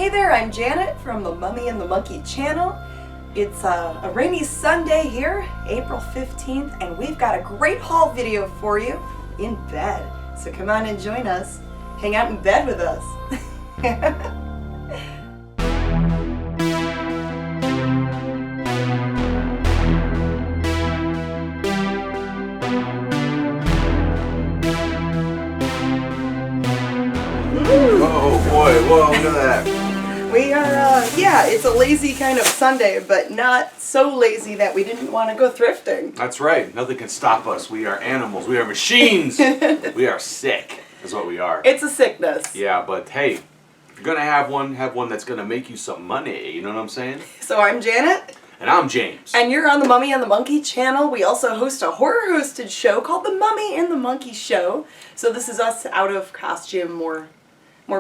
Hey there, I'm Janet from the Mummy and the Monkey channel. It's a rainy Sunday here, April 15th, and we've got a great haul video for you in bed. So come on and join us. Hang out in bed with us. Oh boy, whoa, look at that. We are, yeah, it's a lazy kind of Sunday, but not so lazy that we didn't want to go thrifting. That's right. Nothing can stop us. We are animals. We are machines. We are sick, is what we are. It's a sickness. Yeah, but hey, if you're going to have one that's going to make you some money. You know what I'm saying? So I'm Janet. And I'm James. And you're on the Mummy and the Monkey channel. We also host a horror-hosted show called The Mummy and the Monkey Show. So this is us out of costume, more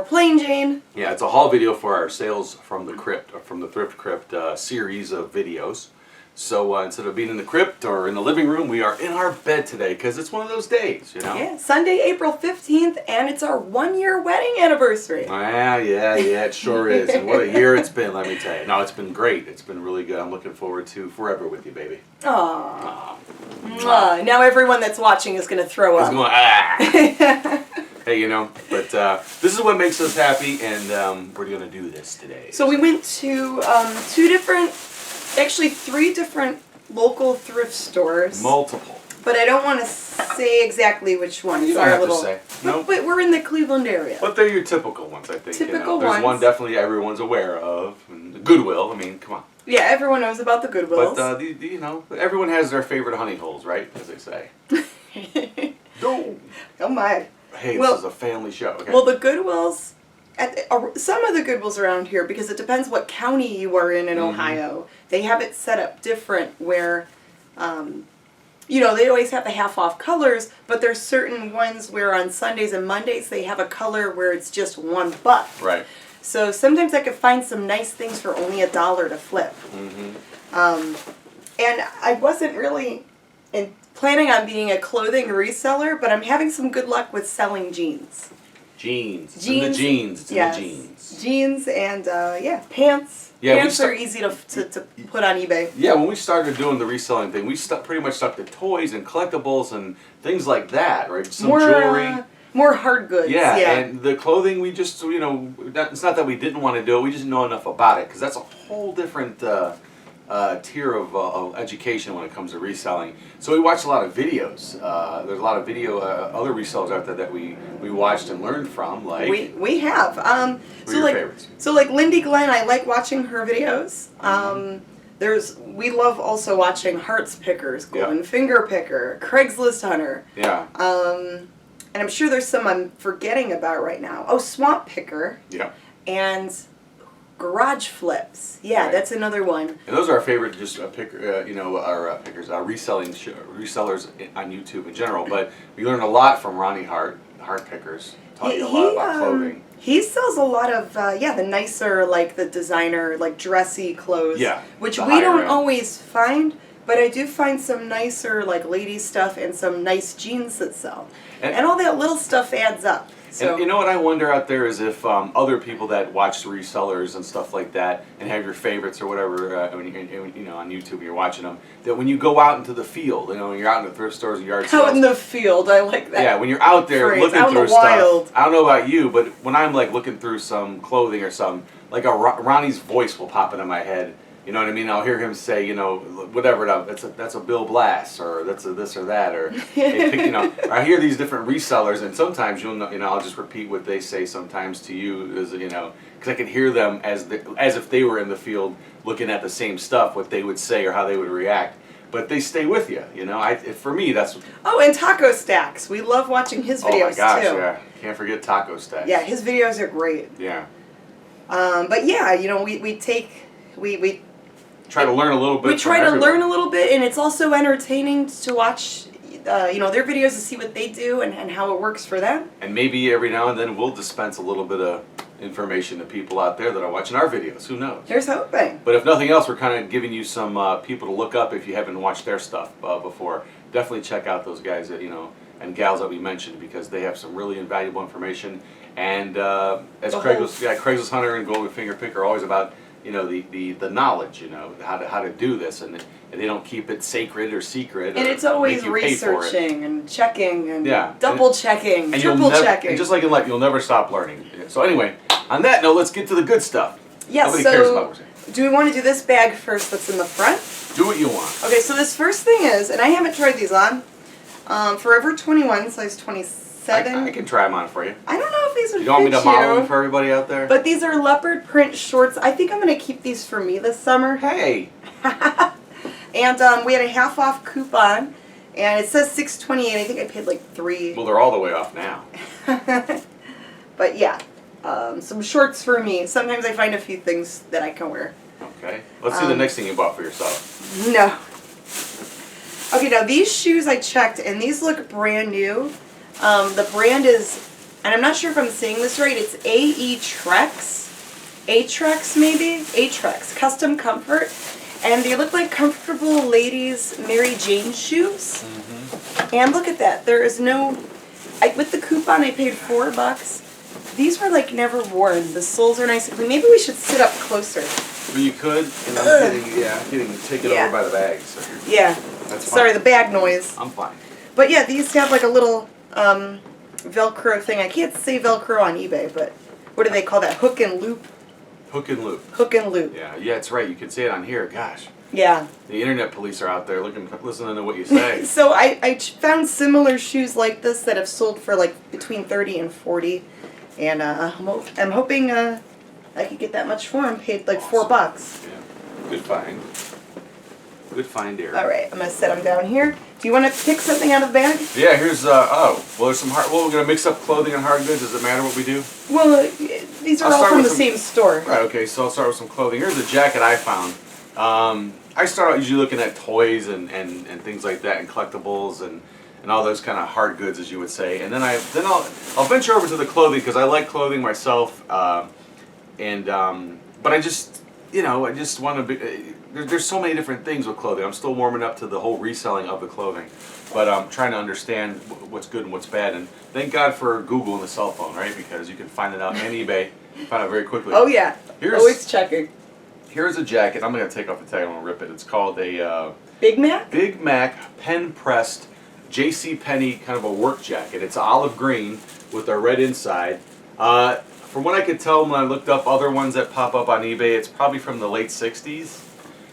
plain Jane. Yeah, it's a haul video for our sales from the crypt, or from the Thrift Crypt series of videos. So instead of being in the crypt or in the living room, we are in our bed today because it's one of those days, you know? Yeah, Sunday, April 15th, and it's our 1-year wedding anniversary. Yeah, it sure is. And what a year it's been, let me tell you. No, it's been great. It's been really good. I'm looking forward to forever with you, baby. Aww. Mwah. Now everyone that's watching is going to throw up. It's going, ah. Hey, you know, but this is what makes us happy, and we're going to do this today. So we went to three different local thrift stores. Multiple. But I don't want to say exactly which ones. You don't have to say. No. But we're in the Cleveland area. But they're your typical ones, I think. Typical There's ones. one definitely everyone's aware of. And Goodwill, I mean, come on. Yeah, everyone knows about the Goodwills. But, you know, everyone has their favorite honey holes, right? As they say. No. Oh my. Hey, this is a family show. Okay. Well, the Goodwills, some of the Goodwills around here, because it depends what county you are in Ohio, they have it set up different where, you know, they always have the half-off colors, but there's certain ones where on Sundays and Mondays they have a color where it's just $1. Right. So sometimes I could find some nice things for only $1 to flip. And I wasn't really planning on being a clothing reseller, but I'm having some good luck with selling jeans. Jeans. It's in the jeans. It's in the jeans. Jeans and, yeah, pants. Yeah, pants are easy to put on eBay. Yeah, when we started doing the reselling thing, we pretty much stuck to toys and collectibles and things like that, right? Some jewelry. More hard goods. Yeah, and the clothing, we just, you know, it's not that we didn't want to do it, we just didn't know enough about it, because that's a whole different tier of education when it comes to reselling. So we watched a lot of videos. There's a lot of other resellers out there that we watched and learned from. Like we have. What are your favorites? So like Lindy Glenn, I like watching her videos. We love also watching Hearts Pickers, Golden Finger Picker, Craigslist Hunter. Yeah. And I'm sure there's some I'm forgetting about right now. Oh, Swamp Picker. Yeah. And Garage Flips. Yeah, right. That's another one. And those are our favorite, just picker, you know, our pickers, our resellers on YouTube in general. But we learned a lot from Ronnie Hart Pickers. Taught you a lot about clothing. He sells a lot of, the nicer, like the designer, like dressy clothes. Yeah. Which we don't always find, but I do find some nicer, like ladies stuff and some nice jeans that sell. And all that little stuff adds up. So. And you know what I wonder out there is if other people that watch resellers and stuff like that and have your favorites or whatever, you know, on YouTube you're watching them, that when you go out into the field, you know, you're out in the thrift stores and yard sales. Out in the field, I like that. Yeah, when you're out there looking through stuff. I don't know about you, but when I'm like looking through some clothing or something, like Ronnie's voice will pop into my head. You know what I mean? I'll hear him say, you know, whatever, that's a Bill Blass, or that's a this or that, or you know. I hear these different resellers, and sometimes you'll know, you know, I'll just repeat what they say sometimes to you, as you know, because I can hear them as if they were in the field looking at the same stuff, what they would say or how they would react. But they stay with you, you know. For me, that's. Oh, and Taco Stacks. We love watching his videos too. Oh my gosh, yeah, can't forget Taco Stacks. Yeah, his videos are great. Yeah. But yeah, you know, we try to learn a little bit. We try to learn a little bit, and it's also entertaining to watch, you know, their videos to see what they do and how it works for them. And maybe every now and then we'll dispense a little bit of information to people out there that are watching our videos. Who knows? Here's hoping. But if nothing else, we're kind of giving you some people to look up if you haven't watched their stuff before. Definitely check out those guys at, you know, and gals that we mentioned, because they have some really invaluable information. And as Craigslist Hunter and Golden Finger Pick are always about, the knowledge, how to do this, and they don't keep it sacred or secret. And it's always researching and checking and double checking, triple checking. And just like in life, you'll never stop learning. So anyway, on that note, let's get to the good stuff. Yes. Nobody cares about what we're saying. Do we want to do this bag first that's in the front? Do what you want. Okay, so this first thing is, and I haven't tried these on, Forever 21, size 27. I can try them on for you. I don't know if these would fit you. You want me to model them for everybody out there? But these are leopard print shorts. I think I'm going to keep these for me this summer. Hey! And we had a half off coupon, and it says $6.28. I think I paid like $3. Well, they're all the way off now. But yeah, some shorts for me. Sometimes I find a few things that I can wear. Okay. Let's see the next thing you bought for yourself. No. Okay, now these shoes I checked, and these look brand new. The brand is, and I'm not sure if I'm saying this right, it's A-E-Trex. A-Trex maybe? A-Trex. Custom Comfort. And they look like comfortable ladies' Mary Jane shoes. Mm-hmm. And look at that. There is no, with the coupon I paid $4. These were like never worn. The soles are nice and clean. Maybe we should sit up closer. Well, you could, and I'm getting taken over by the bag. So yeah. That's fine. Sorry, the bag noise. I'm fine. But yeah, these have like a little Velcro thing. I can't say Velcro on eBay, but what do they call that? Hook and loop? Hook and loop. Hook and loop. Yeah, it's right. You can say it on here. Gosh. Yeah. The internet police are out there listening to what you say. So I found similar shoes like this that have sold for like between 30 and 40, and I'm hoping I could get that much for them. Paid like $4. Yeah. Good find. Good find, dear. All right, I'm gonna set them down here. Do you want to pick something out of the bag? Yeah. Here's there's some we're gonna mix up clothing and hard goods. Does it matter what we do? Well, these are all from the same store. Right. Okay. So I'll start with some clothing. Here's a jacket I found. I start out usually looking at toys and things like that, and collectibles and all those kind of hard goods, as you would say. And then I'll venture over to the clothing, because I like clothing myself. But I just want to be. There's so many different things with clothing. I'm still warming up to the whole reselling of the clothing, but I'm trying to understand what's good and what's bad. And thank God for Google and the cell phone, right? Because you can find it out on eBay, find it very quickly. Oh yeah, always checking. Here's a jacket. I'm going to take off the tag. I'm going to rip it. It's called a Big Mac? Big Mac pen pressed JCPenney kind of a work jacket. It's olive green with a red inside. From what I could tell when I looked up other ones that pop up on eBay, it's probably from the late 60s.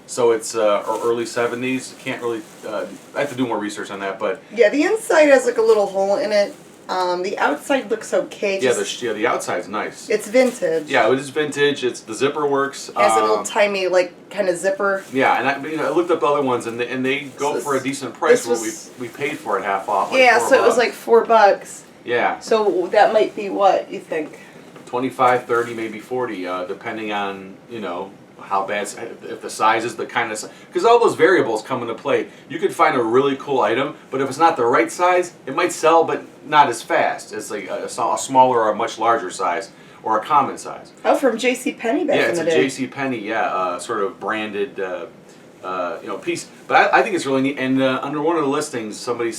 So it's or early 70s. Can't really. I have to do more research on that, but yeah, the inside has like a little hole in it. The outside looks okay. The outside's nice. It's vintage. Yeah, it is vintage. The zipper works. It has an old timey kind of zipper. Yeah, and I looked up the other ones, and they go for a decent price. We paid for it half off. Like yeah, so it was like $4. Yeah. So that might be what you think? 25, 30, maybe 40, depending on how bad, if the size is the kind of, because all those variables come into play. You could find a really cool item, but if it's not the right size, it might sell, but not as fast as like a smaller or a much larger size or a common size. Oh, from JCPenney back in the day. Yeah, it's a JCPenney, sort of branded, piece. But I think it's really neat. And under one of the listings, somebody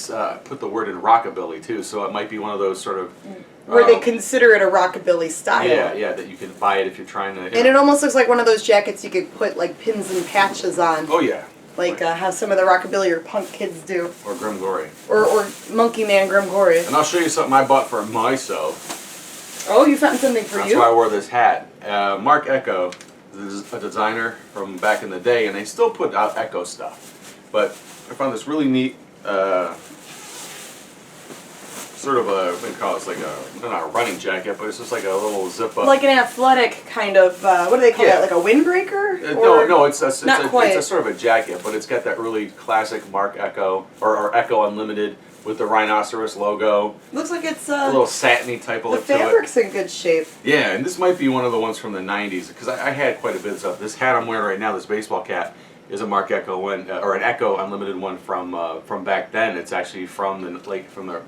put the word in rockabilly too, so it might be one of those sort of. Where they consider it a rockabilly style. Yeah, that you can buy it if you're trying to. And it almost looks like one of those jackets you could put like pins and patches on. Oh yeah. Like how some of the rockabilly or punk kids do. Or Grim Glory. Or Monkey Man Grim Glory. And I'll show you something I bought for myself. Oh, you found something for you? That's why I wore this hat. Mark Echo is a designer from back in the day, and they still put out Echo stuff. But I found this really neat. Sort of what do you call it? It's like not a running jacket, but it's just like a little zip up. Like an athletic kind of, what do they call that? Like a windbreaker? No, it's a sort of a jacket, but it's got that really classic Mark Echo, or Echo Unlimited with the rhinoceros logo. Looks like it's a little satiny type of look to it. The fabric's in good shape. Yeah, and this might be one of the ones from the 90s, because I had quite a bit of stuff. This hat I'm wearing right now, this baseball cap, is a Mark Echo one, or an Echo Unlimited one from back then. It's actually from the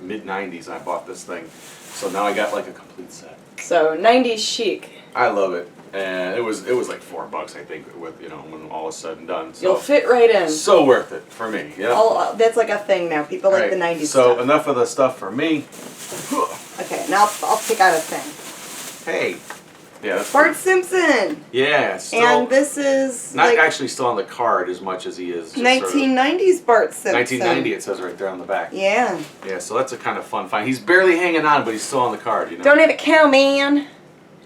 mid '90s. I bought this thing, so now I got like a complete set. So 90s chic. I love it, and it was like $4, I think, with when all is said and done. So you'll fit right in. So worth it for me. Yeah. That's like a thing now. People like the 90s. So stuff. enough of the stuff for me. Okay, now I'll pick out a thing. Hey. Yeah, that's Bart Simpson. Yeah, still, and this is not actually still on the card as much as he is. 1990s Bart Simpson. 1990, it says right there on the back. Yeah. Yeah, so that's a kind of fun find. He's barely hanging on, but he's still on the card. Don't have a cow, man.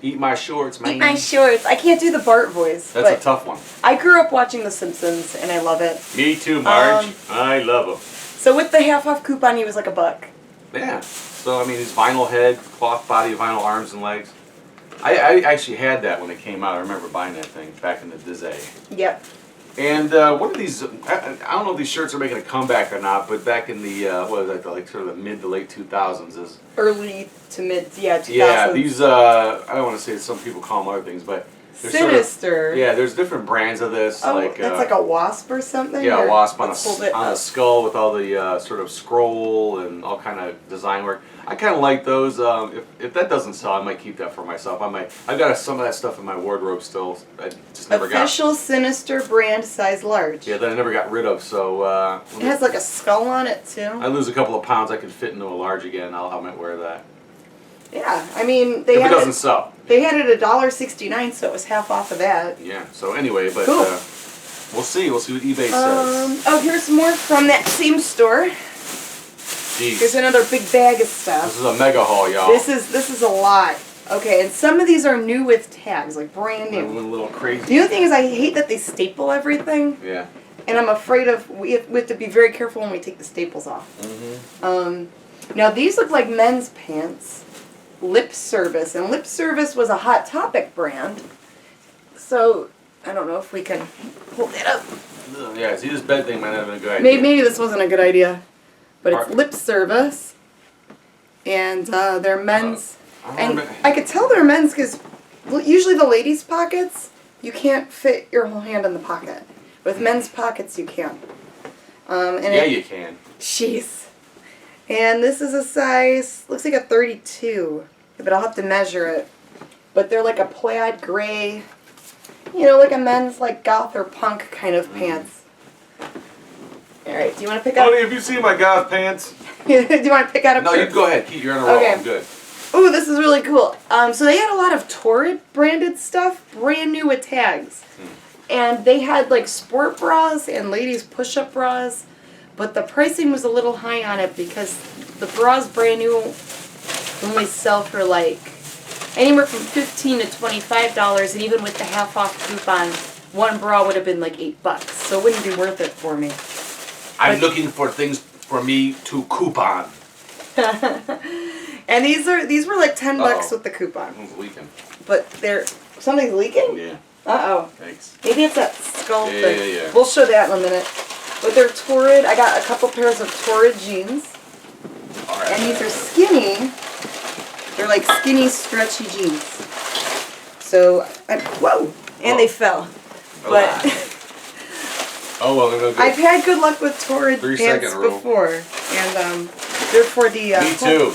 Eat my shorts, man. Eat my shorts. I can't do the Bart voice. That's a tough one. I grew up watching The Simpsons, and I love it. Me too, Marge. I love him. So with the half-off coupon, he was like $1. Yeah. So I mean, his vinyl head, cloth body, vinyl arms and legs. I actually had that when it came out. I remember buying that thing back in the day. Yep. And what are these? I don't know if these shirts are making a comeback or not, but back in the what was that, like sort of the mid to late 2000s is early to mid 2000s. Yeah, these I don't want to say some people call them other things, but Sinister. There's different brands of this. Oh, like that's like a wasp or something. Yeah, a wasp on a skull with all the sort of scroll and all kind of design work. I kind of like those. If that doesn't sell, I might keep that for myself. I've got some of that stuff in my wardrobe still. I just never got. Official Sinister brand, size large. Yeah, that I never got rid of. So it has like a skull on it too. I lose a couple of pounds, I can fit into a large again. I might wear that. Yeah, I mean if it doesn't sell. They had it $1.69, so it was half off of that. Yeah. So anyway, but cool. We'll see. We'll see what eBay says. Oh, here's more from that same store. Jeez. Here's another big bag of stuff. This is a mega haul, y'all. This is a lot. Okay, and some of these are new with tags, like brand new. A little crazy. The other thing is I hate that they staple everything. Yeah. And I'm afraid we have to be very careful when we take the staples off. Mm-hmm. Now these look like men's pants. Lip Service, and Lip Service was a Hot Topic brand. So I don't know if we can hold it up. Yeah, see, this bed thing might not have been a good idea. Maybe this wasn't a good idea, but it's Lip Service, and they're men's. And I could tell they're men's because usually the ladies' pockets you can't fit your whole hand in the pocket. With men's pockets you can. You can. Jeez. And this is a size, looks like a 32, but I'll have to measure it. But they're like a plaid gray, like a men's like goth or punk kind of pants. Alright, do you want to pick out? Honey, have you seen my goth pants? Do you want to pick out a No, you go ahead. Keith, you're on a roll. Okay. I'm good. Ooh, this is really cool. So they had a lot of Torrid branded stuff, brand new with tags. And they had like sport bras and ladies push-up bras. But the pricing was a little high on it because the bras brand new only sell for like anywhere from $15 to $25, and even with the half off coupon, one bra would have been like $8, so it wouldn't be worth it for me. I'm looking for things for me to coupon. And these were like $10 with the coupon. Something's leaking. But something's leaking? Yeah. Uh-oh. Thanks. Maybe it's that skull thing. Yeah. We'll show that in a minute. But they're Torrid. I got a couple pairs of Torrid jeans. Right. And these are skinny. They're like skinny, stretchy jeans. So, whoa! And they fell. But oh well, they're no good. I've had good luck with Torrid pants before. And they're for the... Me too.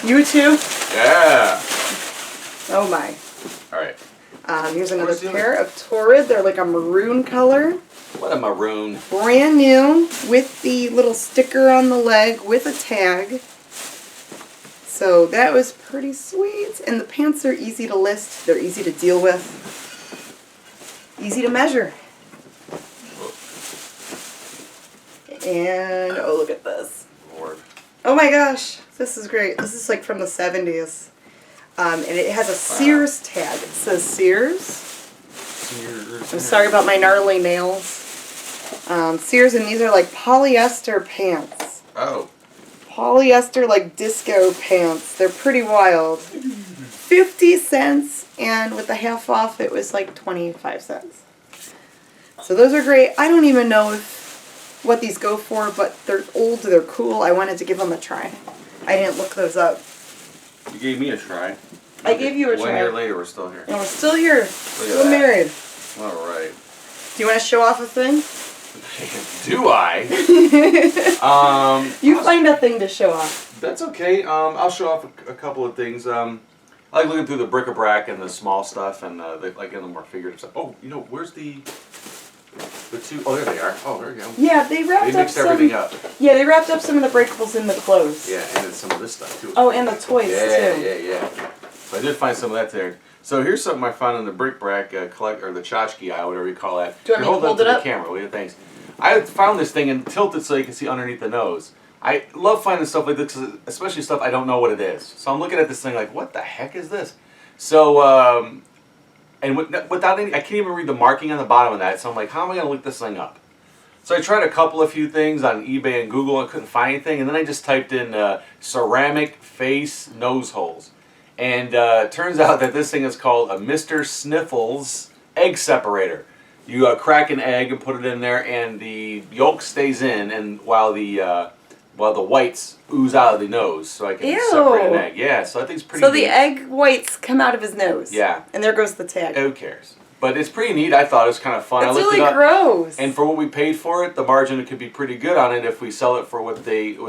You too? Yeah. Oh my. Alright. Here's another pair of Torrid. They're like a maroon color. What a maroon. Brand new with the little sticker on the leg with a tag. So that was pretty sweet. And the pants are easy to list. They're easy to deal with. Easy to measure. And, oh, look at this. Lord. Oh my gosh. This is great. This is like from the 70s. And it has a Sears tag. It says Sears. I'm sorry about my gnarly nails. Sears, and these are like polyester pants. Oh. Polyester like disco pants. They're pretty wild. 50 cents, and with the half off it was like 25 cents. So those are great. I don't even know what these go for, but they're old, they're cool. I wanted to give them a try. I didn't look those up. You gave me a try. I gave you a try. 1 year later, we're still here. And we're still here. Still married. All right. Do you want to show off a thing? Do I? You find a thing to show off. That's okay. I'll show off a couple of things. I like looking through the bric-a-brac and the small stuff and like in the more figurative stuff. Oh, you know, where's the two? Oh, there they are. Oh, there you go. Yeah, they wrapped They mixed everything up. Yeah, they wrapped up some of the breakables in the clothes. Yeah, and then some of this stuff too. Oh, and the toys too. Yeah. So I did find some of that there. So here's something I found in the bric-a-brac or the tchotchke aisle, whatever you call that. Do you want me to hold it up? The camera, will you? Thanks. I found this thing and tilted so you can see underneath the nose. I love finding stuff like this, especially stuff I don't know what it is. So I'm looking at this thing like, what the heck is this? So, and without any, I can't even read the marking on the bottom of that. So I'm like, how am I going to look this thing up? So I tried a few things on eBay and Google and couldn't find anything. And then I just typed in ceramic face nose holes. And turns out that this thing is called a Mr. Sniffles egg separator. You crack an egg and put it in there, and the yolk stays in, and while the whites ooze out of the nose, so I can separate an egg. Yeah, so I think it's pretty neat. So the egg whites come out of his nose. Yeah. And there goes the tag. Who cares? But it's pretty neat. I thought it was kind of fun. It's I looked really it up, gross. and for what we paid for it, the margin could be pretty good on it if we sell it for what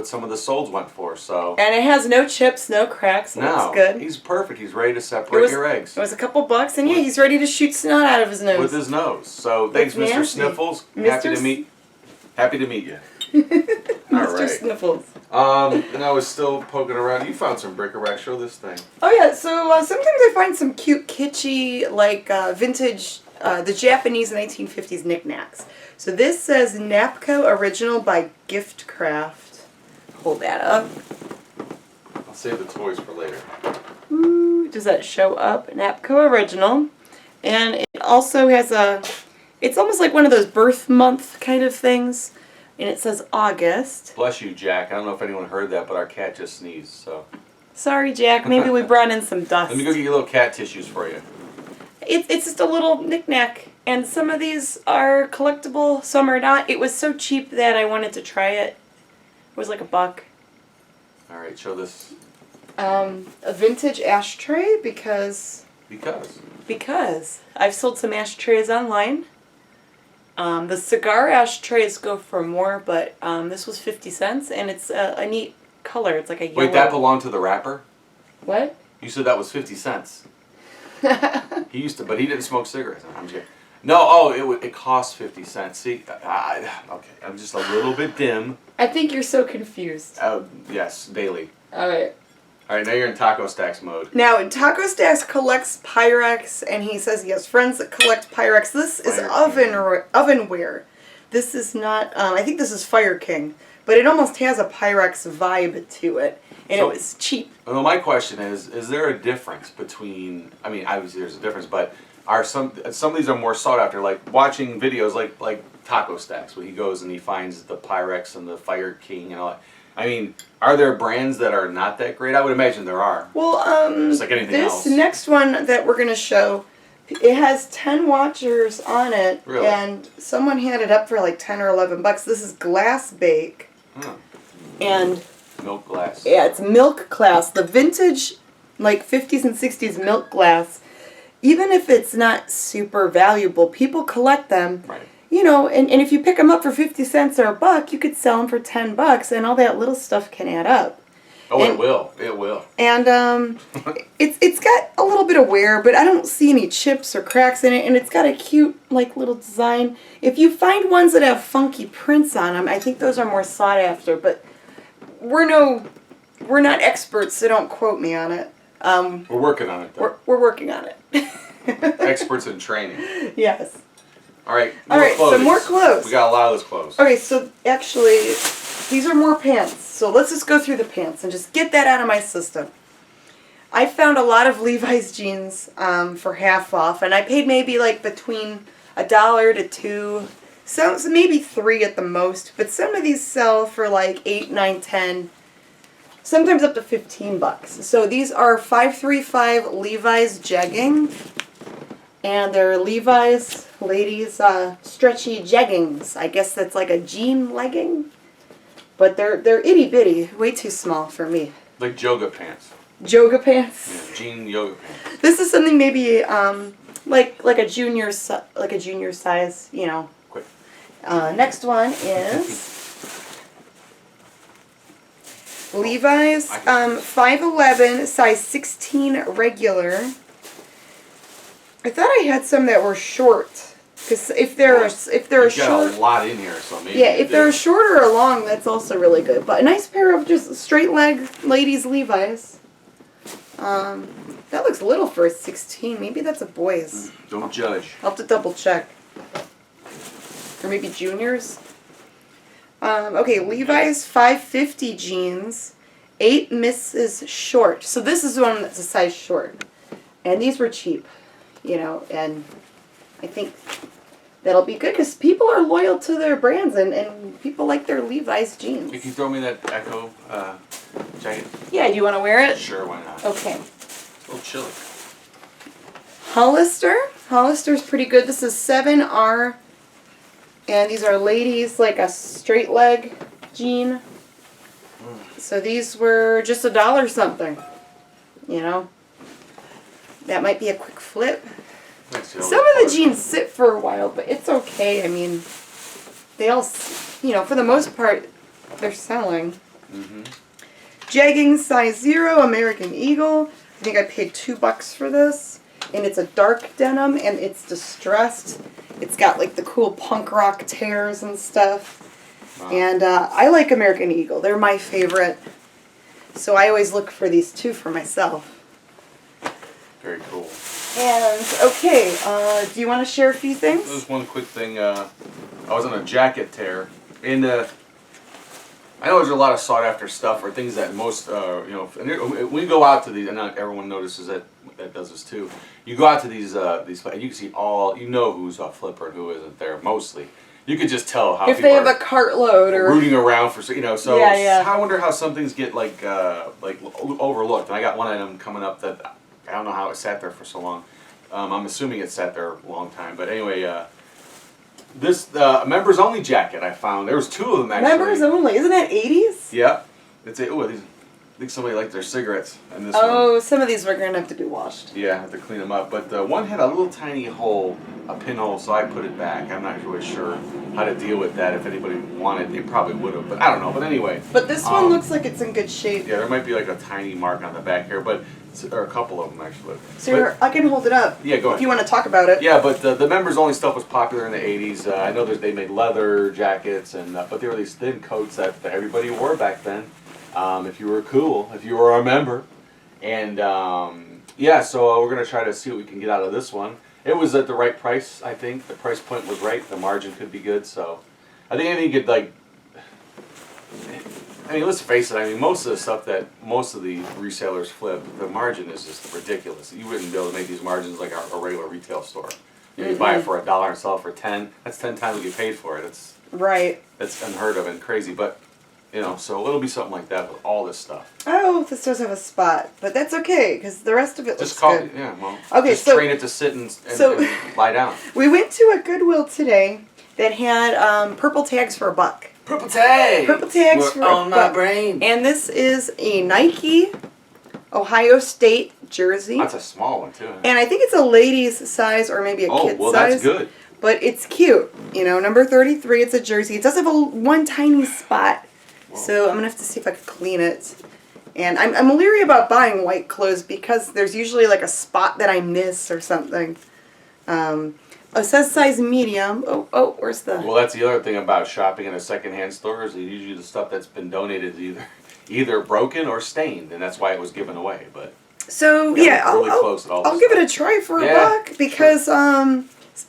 some of the solds went for. So. And it has no chips, no cracks. It looks good. He's perfect. He's ready to separate your eggs. It was a couple bucks, and yeah, he's ready to shoot snot out of his nose. With his nose. So thanks, Mr. Sniffles. Happy to meet you. Mr. Sniffles. And I was still poking around. You found some bric-a-brac. Show this thing. Oh yeah. So sometimes I find some cute, kitschy, like vintage. The Japanese 1950s knickknacks. So this says Napco Original by Gift Craft. Hold that up. I'll save the toys for later. Ooh, does that show up? Napco Original. And it also has it's almost like one of those birth month kind of things. And it says August. Bless you, Jack. I don't know if anyone heard that, but our cat just sneezed, so. Sorry, Jack. Maybe we brought in some dust. Let me go get your little cat tissues for you. It's just a little knickknack, and some of these are collectible, some are not. It was so cheap that I wanted to try it. It was like $1. All right, show this. A vintage ashtray because I've sold some ashtrays online. The cigar ashtrays go for more, but this was 50 cents, and it's a neat color. It's like a yellow. Wait, that belonged to the rapper? What? You said that was 50 cents. He used to, but he didn't smoke cigarettes. I'm just kidding. No, it cost 50 cents. See, okay, I'm just a little bit dim. I think you're so confused. Yes, daily. All right, now you're in Taco Stacks mode. Now, Taco Stacks collects Pyrex, and he says he has friends that collect Pyrex. This is ovenware. This is not, I think this is Fire King, but it almost has a Pyrex vibe to it. And it was cheap. Well, my question is there a difference between, I mean, obviously there's a difference, but are some of these are more sought after, like watching videos like Taco Stacks, where he goes and he finds the Pyrex and the Fire King and all that. I mean, are there brands that are not that great? I would imagine there are. Well, just like anything else. This next one that we're going to show, it has 10 watchers on it, really? And someone had it up for like 10 or 11 bucks. This is Glass Bake. And milk glass. Yeah, it's milk glass. The vintage, like 50s and 60s milk glass, even if it's not super valuable, people collect them. Right. You know, and if you pick them up for 50 cents or $1, you could sell them for 10 bucks, and all that little stuff can add up. Oh, and, it will. It will. And it's got a little bit of wear, but I don't see any chips or cracks in it, and it's got a cute, like, little design. If you find ones that have funky prints on them, I think those are more sought after, but we're not experts, so don't quote me on it. We're working on it, though. We're working on it. Experts in training. Yes. All right, so more clothes. We got a lot of those clothes. Okay, so actually, these are more pants. So let's just go through the pants and just get that out of my system. I found a lot of Levi's jeans for half off, and I paid maybe like between $1 to $2, so maybe $3 at the most. But some of these sell for like $8, $9, $10, sometimes up to $15. So these are 535 Levi's jegging, and they're Levi's ladies stretchy jeggings. I guess that's like a jean legging, but they're itty bitty, way too small for me. Like yoga pants. Yoga pants. Yeah, jean yoga pants. This is something maybe like a junior size, you know. Quick. Next one is Levi's 5'11", size 16 regular. I thought I had some that were short. Because if they're You've short, got a lot in here, so maybe. yeah, if they're short or long, that's also really good. But a nice pair of just straight leg ladies Levi's. That looks little for a 16. Maybe that's a boy's. Don't judge. I'll have to double check. Or maybe juniors. Okay, Levi's 550 jeans, 8 misses short. So this is one that's a size short, and these were cheap, you know, and I think that'll be good because people are loyal to their brands and people like their Levi's jeans. Can you throw me that Echo jacket? Yeah, do you want to wear it? Sure, why not? Okay. It's a little chilly. Hollister's pretty good. This is 7R, and these are ladies, like a straight leg jean. So these were just $1 something, you know. That might be a quick flip. Some of the jeans sit for a while, but it's okay. I mean, they all, you know, for the most part, they're selling. Mm-hmm. Jeggings size 0, American Eagle. I think I paid $2 for this. And it's a dark denim, and it's distressed. It's got, like, the cool punk rock tears and stuff. Wow. And I like American Eagle. They're my favorite. So I always look for these two for myself. Very cool. And, okay, do you want to share a few things? There's one quick thing. I was on a jacket tear. And I know there's a lot of sought after stuff or things that most, you know, and we go out to these, and not everyone notices that does this too. You go out to these, and you can see you know who's a flipper and who isn't there, mostly. You could just tell how if people they have a cartload or rooting around for, you know, so yeah. I wonder how some things get like overlooked. And I got one item coming up that I don't know how it sat there for so long. I'm assuming it sat there a long time. But anyway, this members only jacket I found. There was 2 of them actually. Members only, isn't that 80s? Yeah. It's I think somebody liked their cigarettes in this one. Some of these were going to have to be washed. Yeah, I have to clean them up. But one had a little tiny hole, a pinhole, so I put it back. I'm not really sure how to deal with that. If anybody wanted, they probably would have. But I don't know. But anyway. But this one looks like it's in good shape. Yeah, there might be like a tiny mark on the back here, but or a couple of them actually. So I can hold it up. Yeah, go ahead. If you want to talk about it. Yeah, but the members only stuff was popular in the 80s. I know they made leather jackets, and but there were these thin coats that everybody wore back then. If you were cool, if you were a member. And yeah, so we're going to try to see what we can get out of this one. It was at the right price, I think. The price point was right. The margin could be good. So I think anything could, like, I mean, let's face it. I mean, most of the stuff that most of the resellers flip, the margin is just ridiculous. You wouldn't be able to make these margins like a regular retail store. You buy it for $1 and sell it for 10. That's 10 times what you paid for it. It's right. That's unheard of and crazy. But you know, so it'll be something like that with all this stuff. Oh, this does have a spot, but that's okay because the rest of it looks good. Yeah, well, okay, just train it to sit and lie down. We went to a Goodwill today that had purple tags for $1. Purple tags. Purple tags for on $1. my brain. And this is a Nike Ohio State jersey. That's a small one too. Huh? And I think it's a ladies size or maybe a kid's size. Oh, well, that's good. But it's cute. You know, number 33. It's a jersey. It does have one tiny spot. Whoa. So I'm going to have to see if I can clean it. And I'm leery about buying white clothes because there's usually like a spot that I miss or something. It says size medium. Oh, where's the... Well, that's the other thing about shopping in a secondhand store is usually the stuff that's been donated is either broken or stained, and that's why it was given away. But so yeah, I'll give it a try for $1 because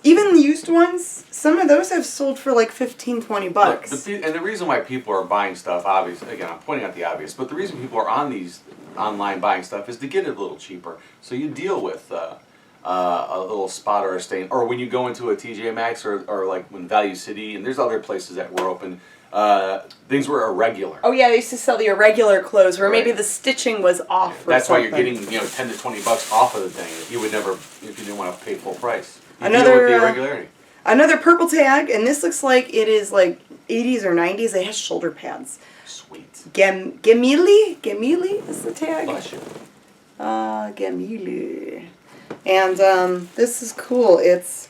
even the used ones, some of those have sold for like $15-20. And the reason why people are buying stuff, obviously, again, I'm pointing out the obvious, but the reason people are on these online buying stuff is to get it a little cheaper. So you deal with a little spot or a stain, or when you go into a TJ Maxx or like when Value City, and there's other places that were open, things were irregular. Oh yeah, they used to sell the irregular clothes where maybe the stitching was off. That's why you're getting $10 to $20 off of the thing. You would never if you didn't want to pay full price. You another deal with the irregularity. Another purple tag, and this looks like it is like 80s or 90s. It has shoulder pads. Sweet. Gemili is the tag. Bless you. Gemili. And this is cool. It's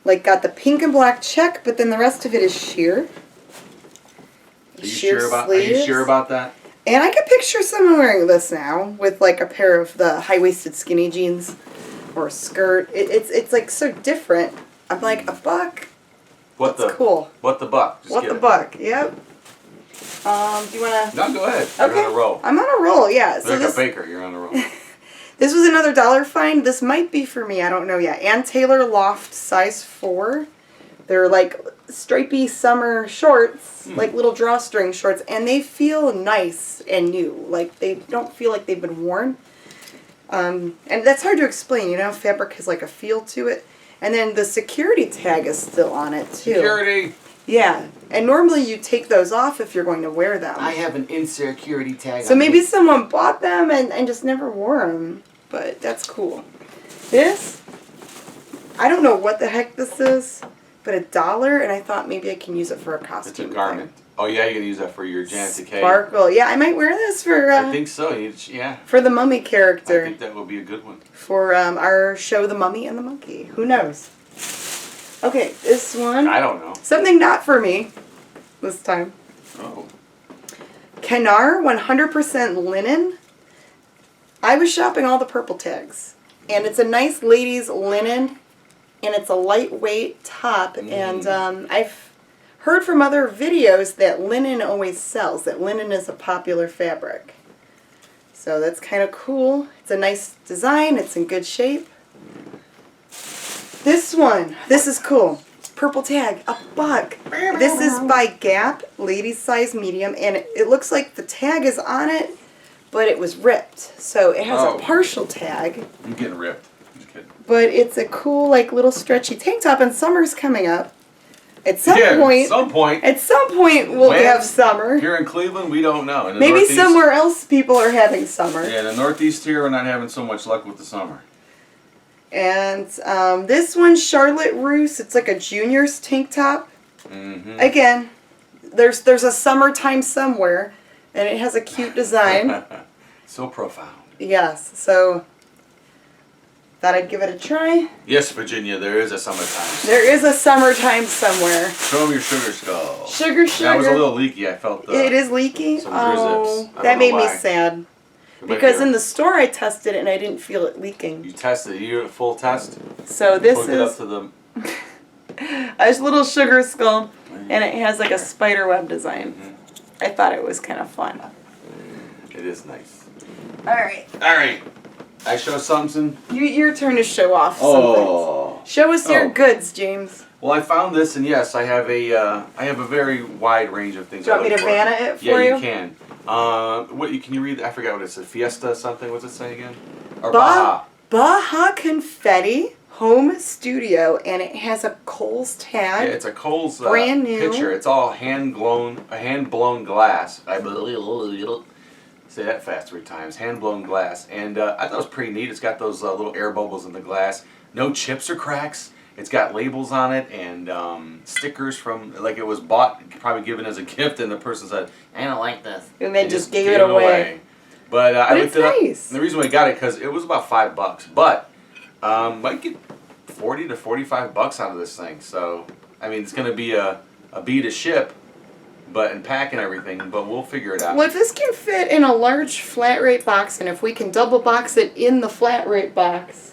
like got the pink and black check, but then the rest of it is sheer. Are you sure about that? And I could picture someone wearing this now with like a pair of the high-waisted skinny jeans or a skirt. It's like so different. I'm like, $1? That's cool. What the buck? Just what the buck? Yep. Do you want to? No, go ahead. You're okay. on a roll. I'm on a roll, yeah. You're so like a baker. You're on a roll. This was another dollar find. This might be for me. I don't know yet. Ann Taylor Loft size 4. They're like stripy summer shorts, like little drawstring shorts, and they feel nice and new. Like they don't feel like they've been worn. And that's hard to explain, you know. Fabric has like a feel to it. And then the security tag is still on it too. Security. Yeah. And normally you take those off if you're going to wear them. I have an insecurity tag. So maybe someone bought them and just never wore them. But that's cool. This, I don't know what the heck this is, but $1, and I thought maybe I can use it for a costume. It's a garment. Thing. Oh yeah, you can use that for your Janet Decay. Sparkle. Yeah, I might wear this for. I think so. Yeah. For the mummy character. I think that would be a good one. For our show, The Mummy and the Monkey. Who knows? Okay, this one. I don't know. Something not for me this time. Oh. Kenar 100% linen. I was shopping all the purple tags. And it's a nice ladies' linen. And it's a lightweight top. And I've heard from other videos that linen always sells. That linen is a popular fabric. So that's kind of cool. It's a nice design. It's in good shape. This one. This is cool. Purple tag. $1. This is by Gap. Ladies size medium. And it looks like the tag is on it, but it was ripped. So it has a partial tag. I'm getting ripped. I'm just kidding. But it's a cool, like, little stretchy tank top. And summer's coming up. At some point we'll have summer. Here in Cleveland, we don't know. Maybe Northeast, somewhere else people are having summer. Yeah, in the Northeast here, we're not having so much luck with the summer. And this one's Charlotte Russe. It's like a junior's tank top. Mm-hmm. Again, there's a summertime somewhere, and it has a cute design. So profound. Yes, so thought I'd give it a try. Yes, Virginia, there is a summertime. There is a summertime somewhere. Show them your sugar skull. Sugar. That was a little leaky. I felt it is leaky? Some oh, that made me sad. Because in the store I tested it and I didn't feel it leaking. You tested it? You did a full test? So this Hook it up to the... a little sugar skull, and it has like a spider web design. Mm-hmm. I thought it was kind of fun. It is nice. Alright. I show something. Your turn to show off something. Show us your goods, James. Well, I found this, and yes, I have a very wide range of things. Do you want me to Vanna it for you? Yeah, you can. Can you read? I forgot what it said. Fiesta something. What's it say again? Or Baja. Baja Confetti Home Studio, and it has a Kohl's tag. Yeah, it's a Kohl's brand new picture. It's all hand blown glass. I say that fast 3 times. Hand blown glass, and I thought it was pretty neat. It's got those little air bubbles in the glass. No chips or cracks. It's got labels on it and stickers from, like it was bought, probably given as a gift, and the person said, I don't like this. And they just gave it away. But I looked it up. Nice. The reason we got it, because it was about $5. But might get 40 to 45 bucks out of this thing. So, I mean, it's going to be a B to ship, but and pack and everything, but we'll figure it out. Well, if this can fit in a large flat rate box, and if we can double box it in the flat rate box,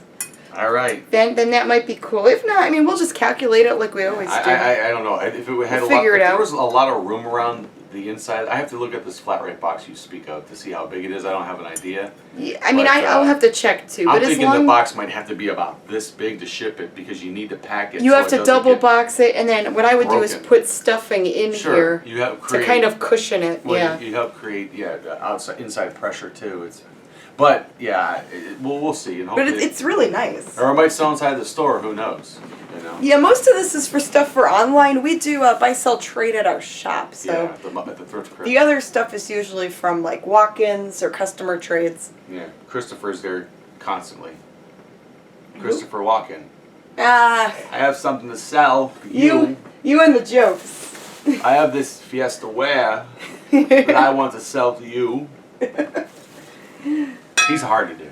all right. Then that might be cool. If not, I mean, we'll just calculate it like we always do. I don't know. If it had there was a lot of room around the inside. I have to look at this flat rate box you speak of to see how big it is. I don't have an idea. Yeah, I mean, I'll have to check too. I'm thinking the box might have to be about this big to ship it because you need to pack it. You have to double box it, and then what I would do is put stuffing in here to kind of cushion it. Well, you help create inside pressure too. But yeah, we'll see. And but it's really nice. Or it might sell inside the store. Who knows? You know? Yeah, most of this is for stuff for online. We do buy, sell, trade at our shop. So yeah, at the Thrift Crypt. The other stuff is usually from like walk-ins or customer trades. Yeah, Christopher's there constantly. Christopher Walken. I have something to sell for you. You and the jokes. I have this Fiesta wear that I want to sell to you. He's hard to do.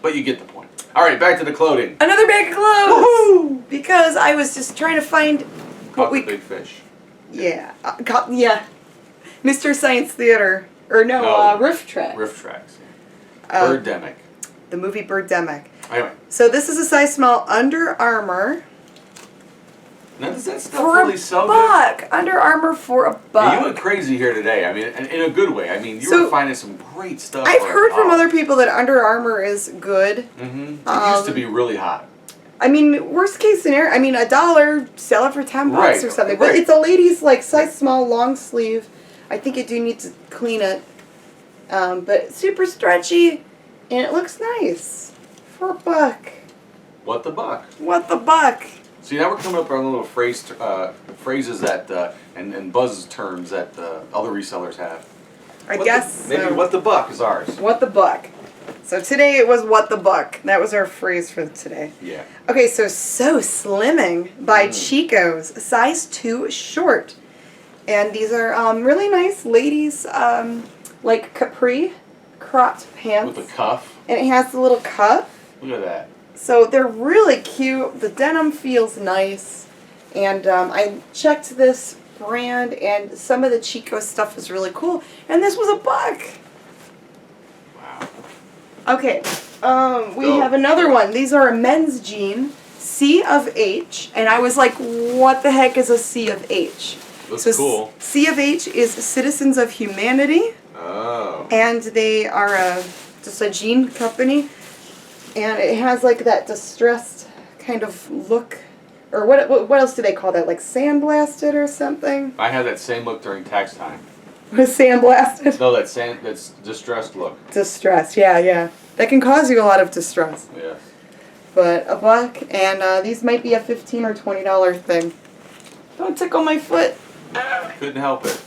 But you get the point. All right, back to the clothing. Another bag of clothes. Woohoo! Because I was just trying to find Caught the big fish. Yeah, Mr. Science Theater Riff Tracks. Riff Tracks. Yeah. Birdemic. The movie Birdemic. Anyway. So this is a size small Under Armour. Now does that stuff for really sell $1. good? Under Armour for $1. Yeah, you went crazy here today. I mean, in a good way. I mean, you were finding some great stuff. I've heard from other people that Under Armour is good. Mm-hmm. It used to be really hot. I mean, worst case scenario, $1, sell it for $10 or something. But it's a ladies size small long sleeve. I think you do need to clean it. But super stretchy, and it looks nice for $1. What the buck? What the buck? See, now we're coming up on little phrases that and buzz terms that other resellers have. I guess maybe what the buck is ours. What the buck. So today it was what the buck. That was our phrase for today. Yeah. Okay, so Slimming by Chico's, size 2 short. And these are really nice ladies, like capri cropped pants. With a cuff. And it has the little cuff. Look at that. So they're really cute. The denim feels nice. And I checked this brand, and some of the Chico stuff is really cool. And this was $1. Wow. Okay, we have another one. These are a men's jean, C of H. And I was like, what the heck is a C of H? Looks cool. C of H is Citizens of Humanity. Oh. And they are just a jean company. And it has like that distressed kind of look. Or what else do they call that? Like sandblasted or something? I had that same look during tax time. Sandblasted? No, that's distressed look. Distress, yeah. That can cause you a lot of distress. Yes. But $1, and these might be a $15 or $20 thing. Don't tickle my foot. Couldn't help it.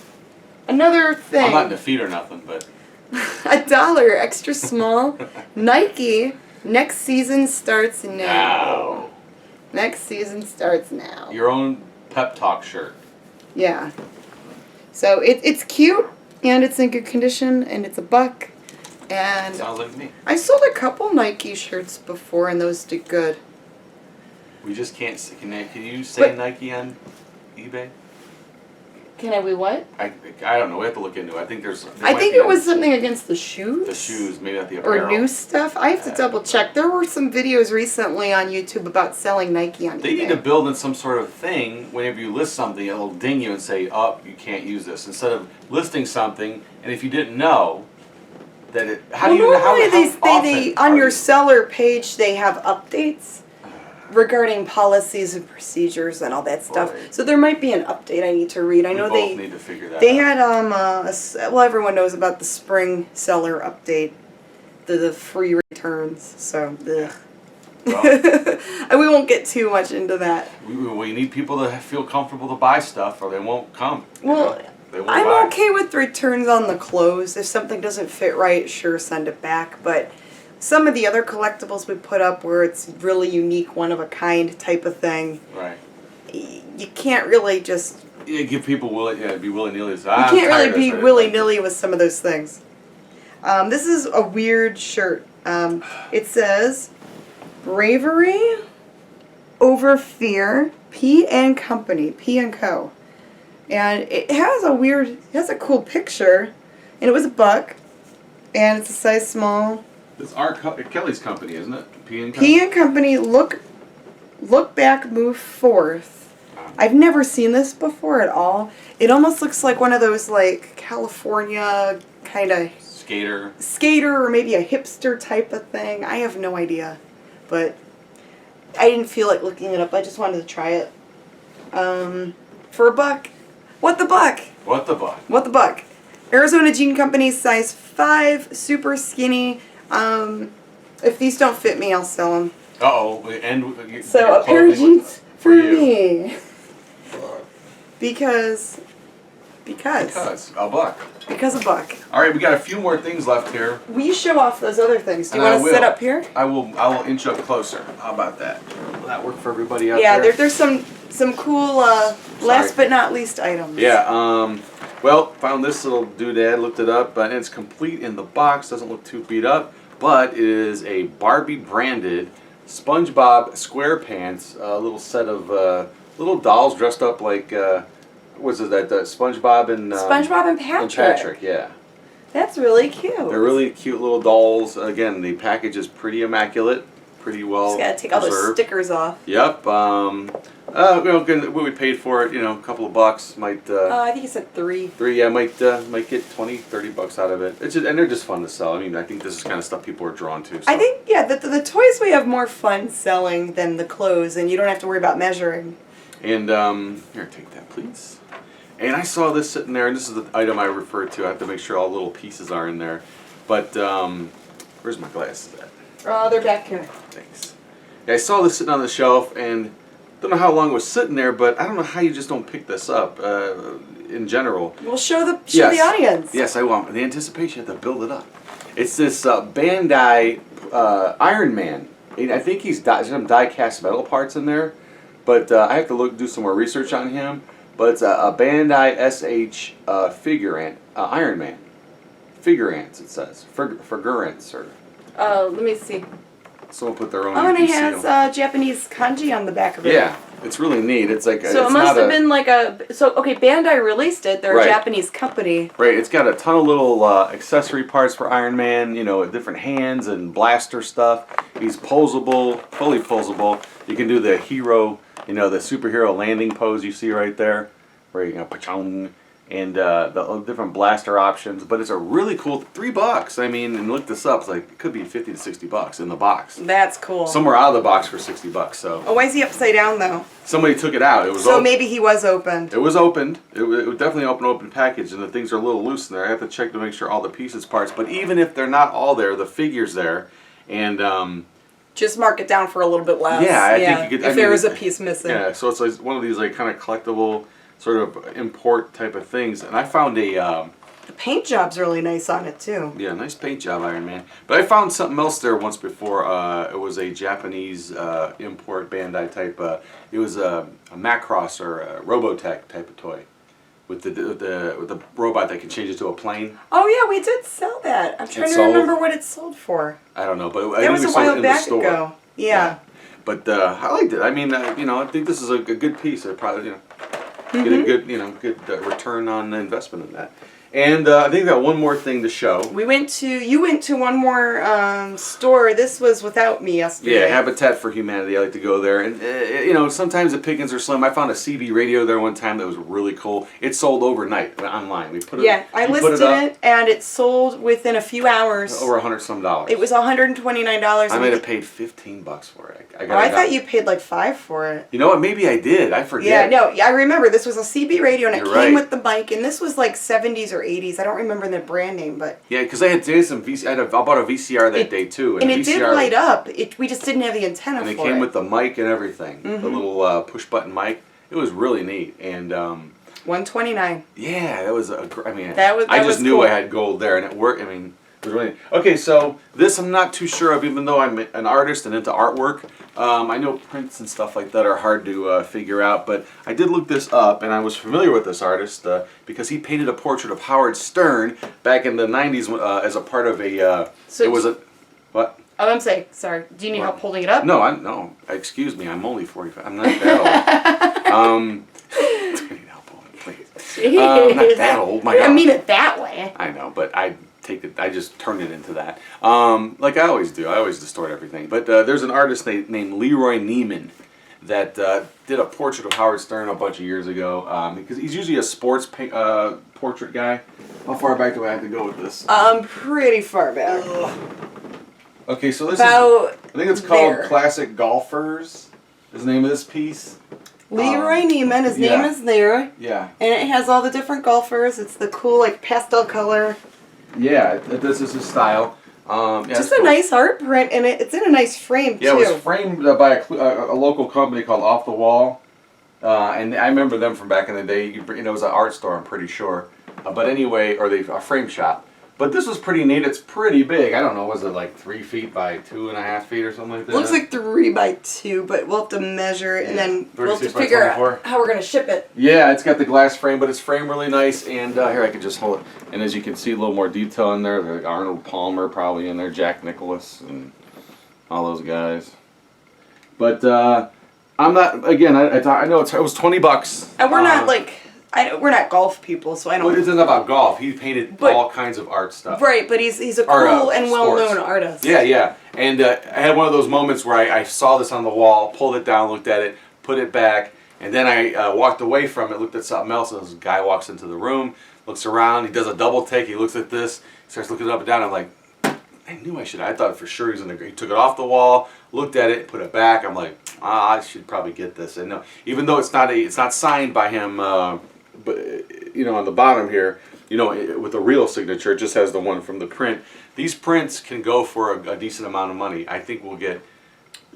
Another thing. I'm not in the feet or nothing, but. $1, extra small. Nike. Next season starts now. Next season starts now. Your own pep talk shirt. Yeah. So it's cute, and it's in good condition, and it's $1. And sounds like me. I sold a couple Nike shirts before, and those did good. We just can't. Can you say Nike on eBay? Can we what? I don't know. We have to look into it. I think I think it was something against the shoes. The shoes, maybe not the apparel. Or new stuff. I have to double check. There were some videos recently on YouTube about selling Nike on eBay. They need to build in some sort of thing whenever you list something, it'll ding you and say, "Oh, you can't use this." Instead of listing something, and if you didn't know that it, they on your seller page they have updates regarding policies and procedures and all that stuff. Right. So there might be an update I need to read. I know they need to figure that out. Had everyone knows about the spring seller update, the free returns. So we won't get too much into that. We need people to feel comfortable to buy stuff, or they won't come. Well, I'm okay with returns on the clothes. If something doesn't fit right, sure, send it back. But some of the other collectibles we put up where it's really unique, one of a kind type of thing. Right. You can't really just. Yeah, give people be willy-nilly. You can't really be willy-nilly with some of those things. This is a weird shirt. It says, "Bravery over fear, P and Company, P and Co." And it has a cool picture, and it was $1, and it's a size small. It's Kelly's company, isn't it? P and Company. P and Company. Look back, move forth. I've never seen this before at all. It almost looks like one of those like California kind of skater, or maybe a hipster type of thing. I have no idea, but I didn't feel like looking it up. I just wanted to try it. For $1. What the buck? What the buck? What the buck? Arizona Jean Company, size 5, super skinny. If these don't fit me, I'll sell them. And so a pair of jeans for me. Because $1. Because $1. All right, we got a few more things left here. Will you show off those other things? Do you want to sit up here? I will inch up closer. How about that? Will that work for everybody out there? Yeah, there's some cool last but not least items. Yeah. Well, found this little doodad. Looked it up, and it's complete in the box. Doesn't look too beat up. but it is a Barbie branded SpongeBob SquarePants, a little set of little dolls dressed up like what's it, that SpongeBob and Patrick, yeah. That's really cute. They're really cute little dolls. Again, the package is pretty immaculate, pretty well just gotta take all those stickers off. Yep. What we paid for it, a couple of bucks might. I think you said 3. 3, yeah, might get $20-$30 out of it. And they're just fun to sell. I mean, I think this is kind of stuff people are drawn to. So. I think the toys we have more fun selling than the clothes, and you don't have to worry about measuring. And here, take that, please. And I saw this sitting there, and this is the item I referred to. I have to make sure all the little pieces are in there. But where's my glasses at? Oh, they're back here. Thanks. Yeah, I saw this sitting on the shelf, and don't know how long it was sitting there, but I don't know how you just don't pick this up in general. We'll show the audience. Yes, I want. The anticipation, you have to build it up. It's this Bandai Iron Man. I think there's some die-cast metal parts in there, but I have to do some more research on him. But it's a Bandai SH figurant, Iron Man. Figurants, it says. Figurants, or... let me see. Someone put their own. Oh, and it has Japanese kanji on the back of it. Yeah, it's really neat. It's like so. It must have been like a. So okay, Bandai released it. They're a Japanese company. Right. It's got a ton of little accessory parts for Iron Man. Different hands and blaster stuff. He's posable, fully posable. You can do the hero. The superhero landing pose you see right there, where you pachong, and the different blaster options. But it's a really cool $3. I mean, and look this up. It's like it could be $50 to $60 in the box. That's cool. Somewhere out of the box for $60. So. Oh, why is he upside down though? Somebody took it out. It was so maybe he was opened. It was opened. It was definitely open package, and the things are a little loose in there. I have to check to make sure all the pieces, parts. But even if they're not all there, the figure's there, and. Just mark it down for a little bit less. Yeah, I think you could. If there was a piece missing. Yeah, so it's like one of these like kind of collectible sort of import type of things, and I found a. The paint job's really nice on it too. Yeah, nice paint job, Iron Man. But I found something else there once before. It was a Japanese import Bandai type. It was a Macross or a Robotech type of toy. With the robot that can change it to a plane. Oh yeah, we did sell that. I'm trying to remember what it sold for. I don't know, but that was a while back ago. Yeah. But I liked it. I mean, I think this is a good piece. I probably get a good good return on investment in that. And I think I got one more thing to show. You went to one more store. This was without me yesterday. Yeah, Habitat for Humanity. I like to go there, and sometimes the pickings are slim. I found a CB radio there one time that was really cool. It sold overnight online. We put it. Yeah, I listed it, and it sold within a few hours. Over $100-some. It was $129. I might have paid $15 for it. I thought you paid like $5 for it. You know what? Maybe I did. I forget. Yeah, no, I remember this was a CB radio, and it came with the mic, and this was like 70s or 80s. I don't remember the brand name, but yeah, because I bought a VCR that day too, and it did light up. We just didn't have the antenna for it. And it came with the mic and everything, the little push button mic. It was really neat, and $129. Yeah, that was I just knew cool. I had gold there, and it worked. I mean, it was really okay. So this I'm not too sure of, even though I'm an artist and into artwork. I know prints and stuff like that are hard to figure out, but I did look this up, and I was familiar with this artist because he painted a portrait of Howard Stern back in the 90s as a part of a. What? Oh, I'm saying, sorry. Do you need help holding it up? No, excuse me. I'm only 45. I'm not that old. Do you need help holding it, please? I'm not that old. My God. I mean it that way. I know, but I just turn it into that. Like I always do. I always distort everything. But there's an artist named Leroy Neiman that did a portrait of Howard Stern a bunch of years ago. Because he's usually a sports portrait guy. How far back do I have to go with this? Pretty far back. Okay, so this I think it's called Classic Golfers. Is the name of this piece. Leroy Neiman, his name is there. Yeah. And it has all the different golfers. It's the cool, like, pastel color. Yeah, this is his style. Just a nice art print, and it's in a nice frame, too. Yeah, it was framed by a local company called Off the Wall. And I remember them from back in the day. It was an art store, I'm pretty sure. But anyway, or a frame shop. But this was pretty neat. It's pretty big. I don't know, was it like 3 feet by 2.5 feet or something like that? Looks like 3 by 2, but we'll have to measure it, and then we'll have to 36 by figure 24. out how we're going to ship it. Yeah, it's got the glass frame, but it's framed really nice. And here, I can just hold it. And as you can see, a little more detail in there. Like Arnold Palmer probably in there, Jack Nicklaus, and all those guys. But I'm not, again, I know it was $20. And we're not like... we're not golf people, so I don't... Well, it isn't about golf. He painted all kinds of art stuff. Right, but he's a cool and well-known artist. Yeah, yeah. And I had one of those moments where I saw this on the wall, pulled it down, looked at it, put it back, and then I walked away from it, looked at something else, and this guy walks into the room, looks around, he does a double take, he looks at this, starts looking up and down. I'm like, I knew I should. I thought for sure he was in the... He took it off the wall, looked at it, put it back. I'm like, I should probably get this. And no, even though it's not signed by him, but you know, on the bottom here, you know, with a real signature, it just has the one from the print. These prints can go for a decent amount of money. I think we'll get,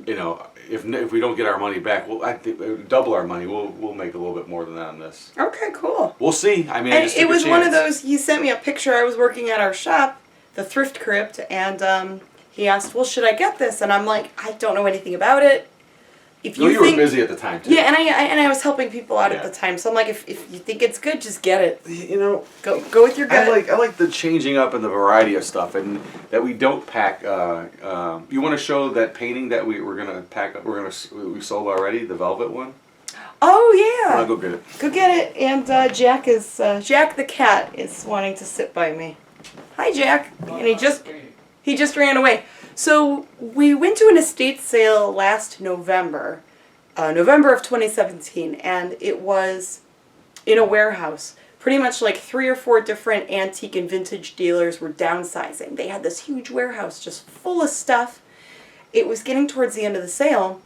you know, if we don't get our money back, I think double our money. We'll make a little bit more than that on this. Okay, cool. We'll see. I mean, and it was one of those. He sent me a picture. I was working at our shop, the Thrift Crypt, and he asked, "Well, should I get this?" And I'm like, "I don't know anything about it." If you were busy at the time too. Yeah, and I was helping people out at the time, so I'm like, if you think it's good, just get it. You know, go with your gut. I like the changing up and the variety of stuff, and that we don't pack. You want to show that painting that we sold already, the velvet one? Oh yeah. I'll go get it. Go get it. And Jack the cat is wanting to sit by me. Hi Jack. And he just ran away. So we went to an estate sale last November, November of 2017, and it was in a warehouse. Pretty much like 3 or 4 different antique and vintage dealers were downsizing. They had this huge warehouse just full of stuff. It was getting towards the end of the sale,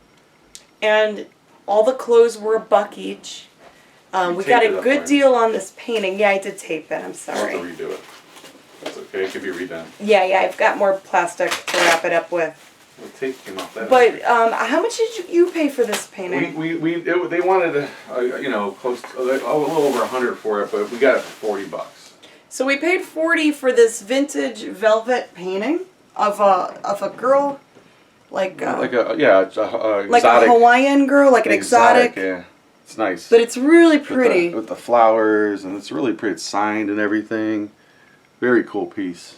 and all the clothes were $1 each. We got a good deal on this painting. Yeah, I did tape it. I'm sorry. I'll have to redo it. That's okay. It can be redone. Yeah, I've got more plastic to wrap it up with. The tape came off that. But how much did you pay for this painting? They wanted you know, close to, a little over $100 for it, but we got it for $40. So we paid $40 for this vintage velvet painting of a girl, like a Hawaiian girl, like an exotic. Yeah, it's nice. But it's really pretty with the flowers, and it's really pretty. It's signed and everything. Very cool piece.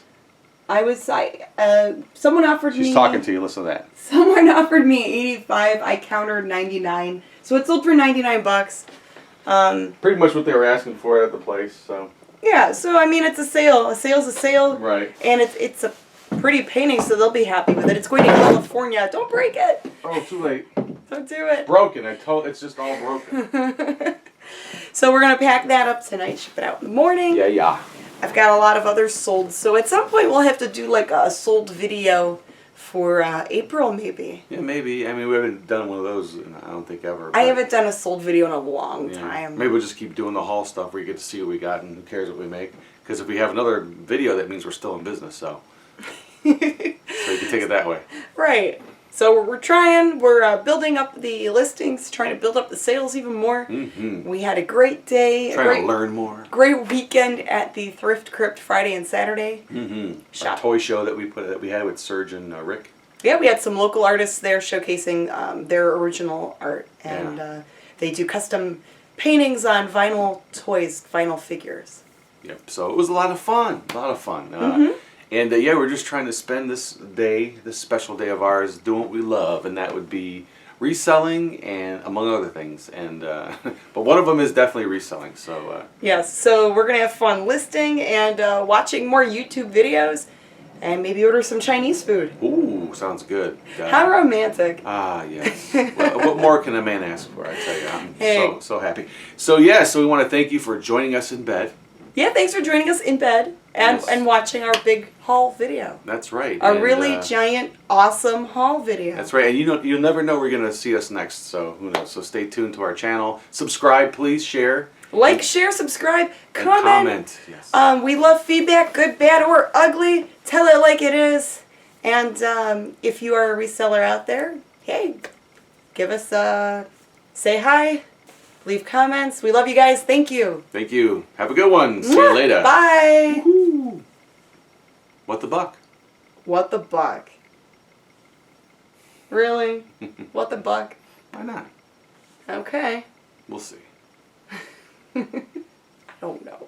Someone offered me... She's talking to you, listen to that. Someone offered me $85, I countered $99. So it sold for $99. Pretty much what they were asking for at the place, so... Yeah, so I mean, it's a sale. A sale's a sale. Right. And it's a pretty painting, so they'll be happy with it. It's going to California. Don't break it! Oh, too late. Don't do it. Broken. It's just all broken. So we're going to pack that up tonight, ship it out in the morning. Yeah. I've got a lot of others sold, so at some point we'll have to do like a sold video for April, maybe. Yeah, maybe. I mean, we haven't done one of those, I don't think, ever. I haven't done a sold video in a long time. Maybe we'll just keep doing the haul stuff where you get to see what we got and who cares what we make. Because if we have another video, that means we're still in business, so. So you can take it that way. Right. So we're trying, we're building up the listings, trying to build up the sales even more. Mm-hmm. We had a great day. Trying to learn more. Great weekend at the Thrift Crypt Friday and Saturday. Mm-hmm. Our toy show that we had with Serge and Rick. Yeah, we had some local artists there showcasing their original art. And they do custom paintings on vinyl toys, vinyl figures. Yep, so it was a lot of fun. And we're just trying to spend this special day of ours, doing what we love, and that would be reselling, and among other things. And but one of them is definitely reselling. So yes, so we're gonna have fun listing and watching more YouTube videos, and maybe order some Chinese food. Ooh, sounds good. How romantic! Ah, yes. Well, what more can a man ask for? I tell you, I'm so happy. So so we want to thank you for joining us in bed. Yeah, thanks for joining us in bed and watching our big haul video. That's right. A really giant, awesome haul video. That's right. And you'll never know where you're going to see us next, so who knows. So stay tuned to our channel. Subscribe, please. Share. Like, share, subscribe, comment. Comment, yes. We love feedback, good, bad, or ugly. Tell it like it is. And if you are a reseller out there, hey, give us say hi. Leave comments. We love you guys. Thank you. Thank you. Have a good one. See you later. Bye. Woo-hoo. What the buck? What the buck? Really? What the buck? Why not? Okay. We'll see. I don't know.